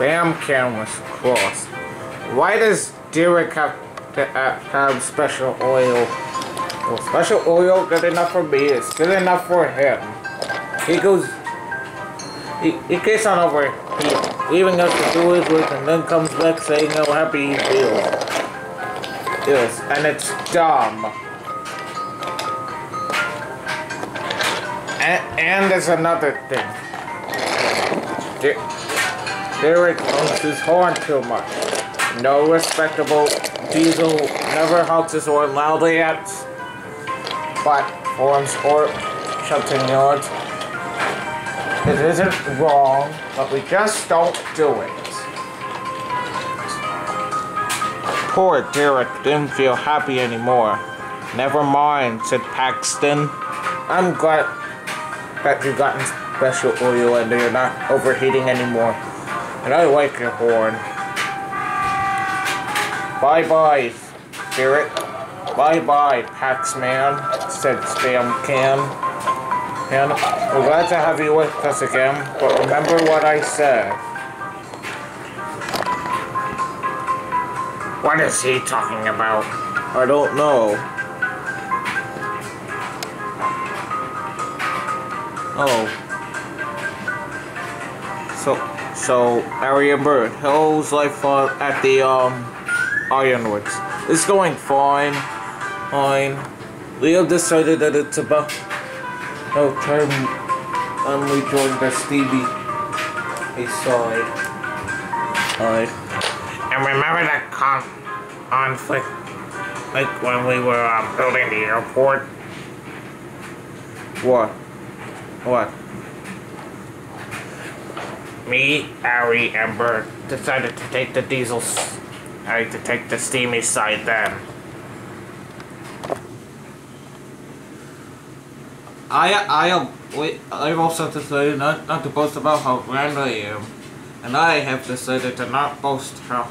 Spamcan was crossed. Why does Derek have to have special oil? Well, special oil good enough for me. It's good enough for him. He gets on over here, leaving us to do his work, and then comes back saying how happy he feels. Yes, and it's dumb. And there's another thing. Derek honks his horn too much. No respectable diesel never honks his horn loudly at platforms or shunting yards. It isn't wrong, but we just don't do it. Poor Derek didn't feel happy anymore. Never mind, said Paxton. I'm glad that you've gotten special oil and you're not overheating anymore. And I like your horn. Bye-bye, Derek. Bye-bye, Paxman, said Spamcan. And we're glad to have you with us again, but remember what I said. What is he talking about? I don't know. Oh. So Arry Bert, how's life at the Ironworks? It's going fine. Leo decided that it's about time we joined the Stevie side. And remember that conflict, like when we were building the airport? What? Me, Arry, and Bert decided to take the diesels. To take the steamy side then. I've also decided not to boast about how grand I am. And I have decided to not boast to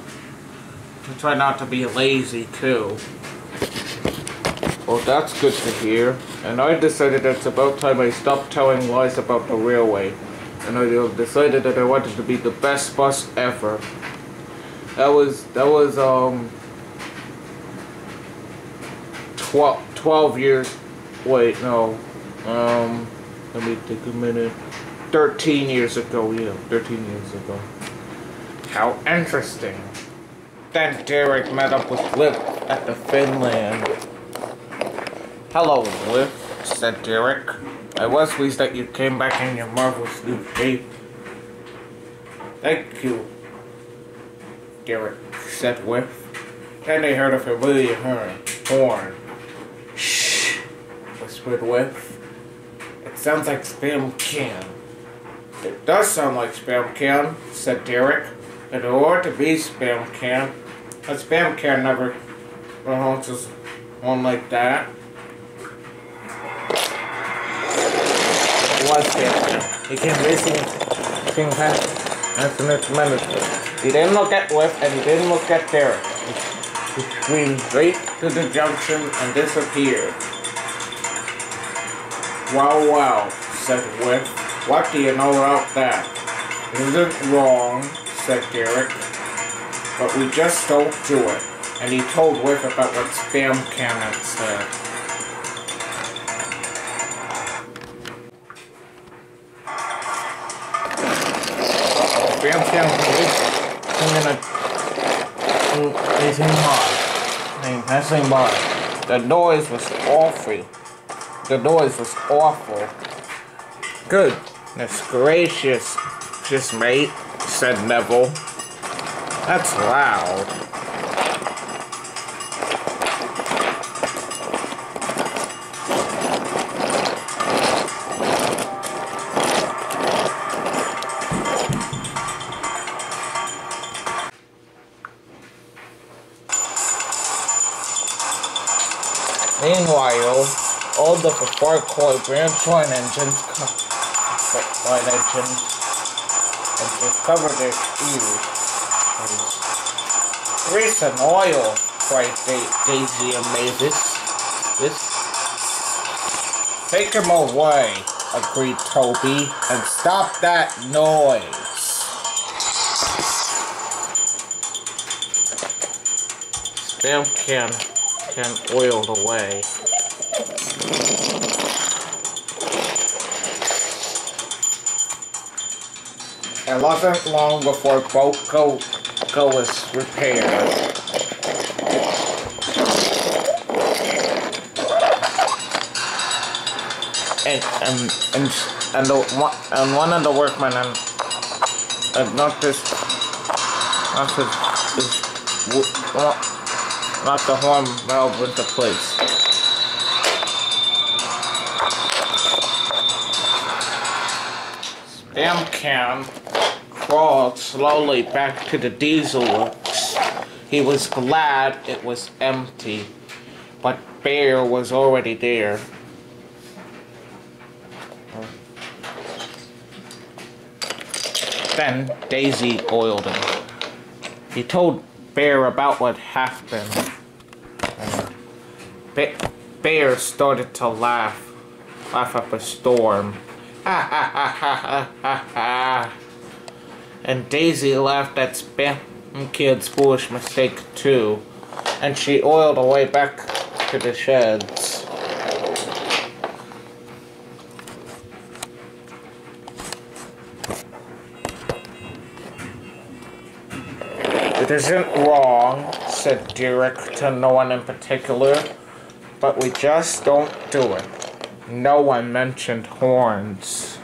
try not to be lazy too. Well, that's good to hear. And I decided it's about time I stopped telling lies about the railway. And I decided that I wanted to be the best bus ever. That was 12 years. Wait, no. Let me take a minute. 13 years ago, yeah, 13 years ago. How interesting. Then Derek met up with Whiff at the Finland. Hello, Whiff, said Derek. I was pleased that you came back in your marvelous new shape. Thank you, Derek, said Whiff. Then they heard a familiar horn. Shh, whispered Whiff. It sounds like Spamcan. It does sound like Spamcan, said Derek. It ought to be Spamcan. But Spamcan never honks his horn like that. It was Spamcan. He came racing tremendously. He didn't look at Whiff and he didn't look at Derek. He screamed straight to the junction and disappeared. Wow, said Whiff. What do you know about that? It isn't wrong, said Derek. But we just don't do it. And he told Whiff about what Spamcan had said. Spamcan was passing by. The noise was awful. Goodness gracious, mate, said Neville. That's loud. Meanwhile, all the four-coil Grand Twin engines covered their ears. Grease and oil, cried Daisy and Mavis. Take him away, agreed Toby, and stop that noise. Spamcan oiled away. It wasn't long before Boco was repaired. And one of the workmen knocked the horn valve into place. Spamcan crawled slowly back to the diesel works. He was glad it was empty, but Bear was already there. Then Daisy oiled him. He told Bear about what happened. Bear started to laugh up a storm. Ha ha ha ha ha ha. And Daisy laughed at Spamcan's foolish mistake too, and she oiled away back to the sheds. It isn't wrong, said Derek to no one in particular, but we just don't do it. No one mentioned horns.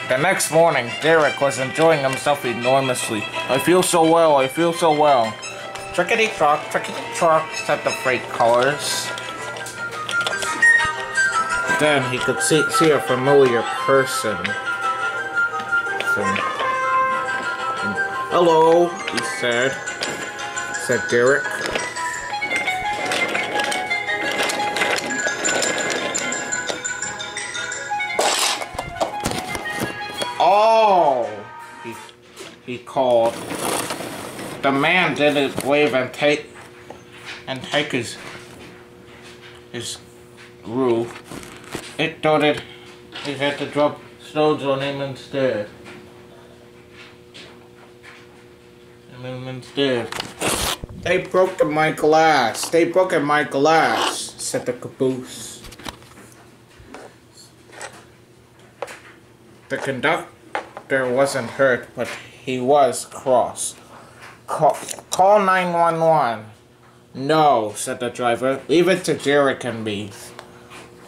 The next morning, Derek was enjoying himself enormously. I feel so well, I feel so well. Rickety truck, said the freight cars. Then he could see a familiar person. Hello, he said Derek. Oh, he called. The man didn't wave and take his groove. It thought he had to drop stones on him instead. They broke my glass, said the Caboose. The conductor wasn't hurt, but he was cross. Call 911. No, said the driver. Leave it to Derek and me.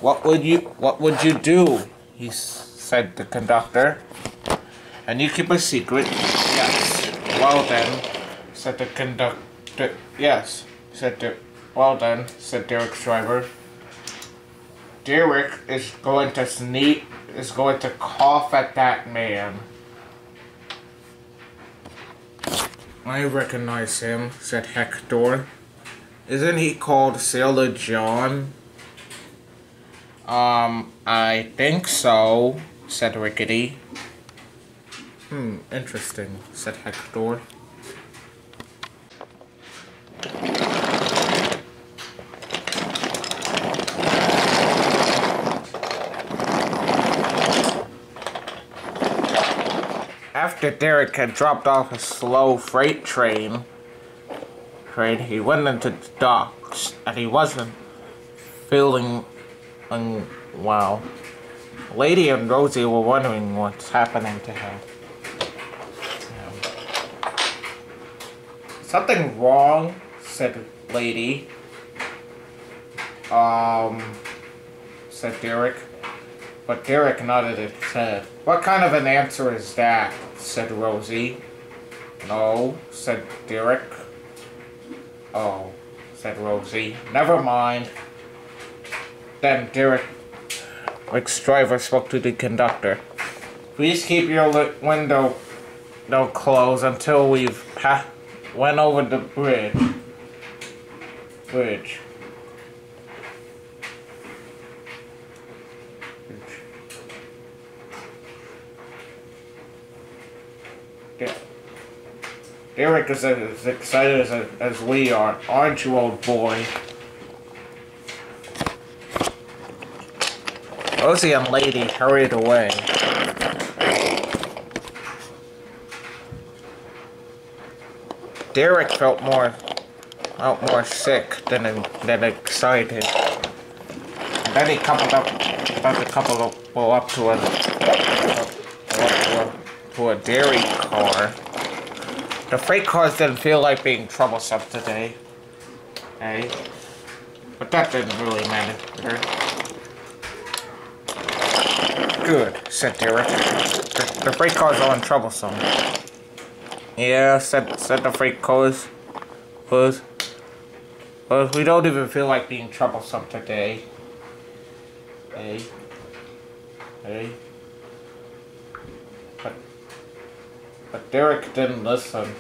What would you do? Said the conductor. And you keep a secret? Yes. Well then, said the conductor. Yes, well then, said Derek's driver. Derek is going to cough at that man. I recognize him, said Hector. Isn't he called Sailor John? I think so, said Rickety. Interesting, said Hector. After Derek had dropped off a slow freight train, he went into the docks, and he wasn't feeling unwell. Lady and Rosie were wondering what's happening to him. Something wrong, said Lady. Said Derek. But Derek nodded his head. What kind of an answer is that? Said Rosie. No, said Derek. Oh, said Rosie. Never mind. Then Derek's driver spoke to the conductor. Please keep your window closed until we've went over the bridge. Derek is as excited as we are, aren't you, old boy? Rosie and Lady hurried away. Derek felt more sick than excited. And then he coupled up to a dairy car. The freight cars didn't feel like being troublesome today. Hey? But that didn't really matter. Good, said Derek. The freight cars aren't troublesome. Yeah, said the freight cars. But we don't even feel like being troublesome today. Hey? But Derek didn't listen.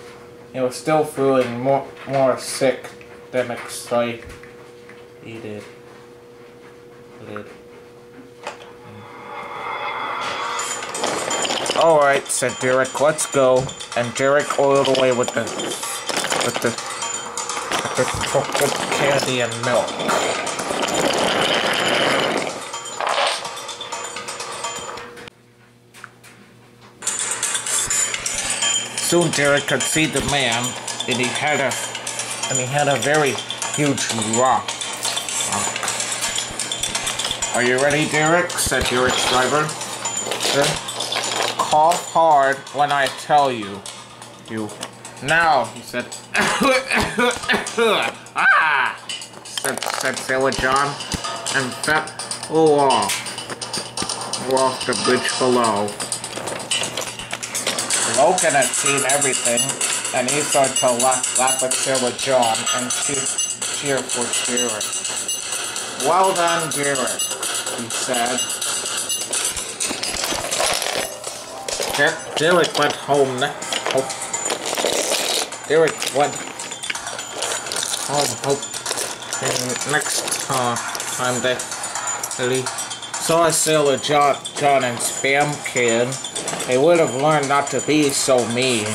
He was still feeling more sick than excited. He did. Alright, said Derek, let's go. And Derek oiled away with the chocolate candy and milk. Soon Derek could see the man, and he had a very huge rock. Are you ready, Derek? Said Derek's driver. Cough hard when I tell you. Now, he said. Ah! said Sailor John, and flew off the bridge below. Logan had seen everything, and he started to laugh at Sailor John and cheer for Derek. Well done, Derek, he said. Derek went home next time that he saw Sailor John and Spamcan. They would have learned not to be so mean.